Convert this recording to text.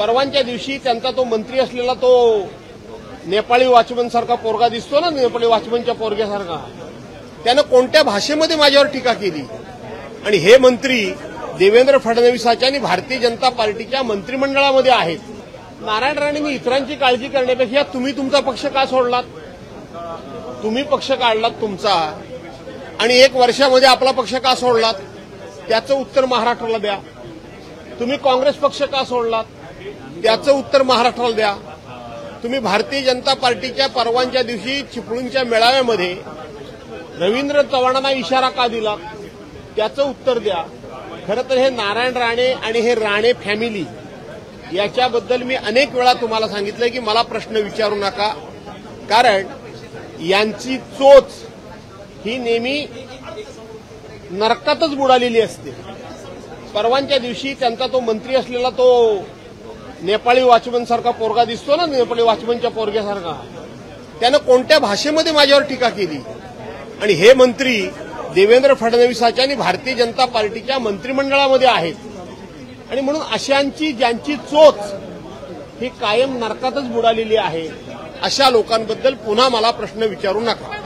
परवांच्या दिवशी त्यांचा तो मंत्री असलेला तो नेपाळी वॉचमन सारखा पोरगा दिसतो ना, नेपाळी वॉचमनच्या पोरग्यासारखा, त्यानं कोणत्या भाषेमध्ये माझ्यावर टीका केली. आणि हे मंत्री देवेंद्र फडणवीसांच्या आणि भारतीय जनता पार्टीच्या मंत्रिमंडळामध्ये आहेत. नारायण राणेंनी इतरांची काळजी करण्यापेक्षा तुम्ही तुमचा पक्ष का सोडलात? तुम्ही पक्ष काढलात तुमचा आणि 1 वर्षामध्ये आपला पक्ष का सोडलात त्याचं उत्तर महाराष्ट्राला द्या. तुम्ही काँग्रेस पक्ष का सोडलात त्याचं उत्तर महाराष्ट्राला द्या. तुम्ही भारतीय जनता पार्टीच्या परवांच्या दिवशी चिपळूणच्या मेळाव्यामध्ये रवींद्र चव्हाणांना इशारा का दिला त्याचं उत्तर द्या. खरं तर हे नारायण राणे आणि हे राणे फॅमिली याच्याबद्दल मी अनेक वेळा तुम्हाला सांगितलंय की मला प्रश्न विचारू नका, कारण यांची चोच ही नेहमी नरकातच बुडालेली असते. परवांच्या दिवशी त्यांचा तो मंत्री असलेला तो नेपाळी वॉचमन सारखा पोरगा दिसतो ना, नेपाळी वॉचमनच्या पोरग्यासारखा, त्यानं कोणत्या भाषेमध्ये माझ्यावर टीका केली. आणि हे मंत्री देवेंद्र फडणवीसांच्या आणि भारतीय जनता पार्टीच्या मंत्रिमंडळामध्ये आहेत. आणि म्हणून अशांची ज्यांची चोच ही कायम नरकातच बुडालेली आहे, अशा लोकांबद्दल पुन्हा मला प्रश्न विचारू नका.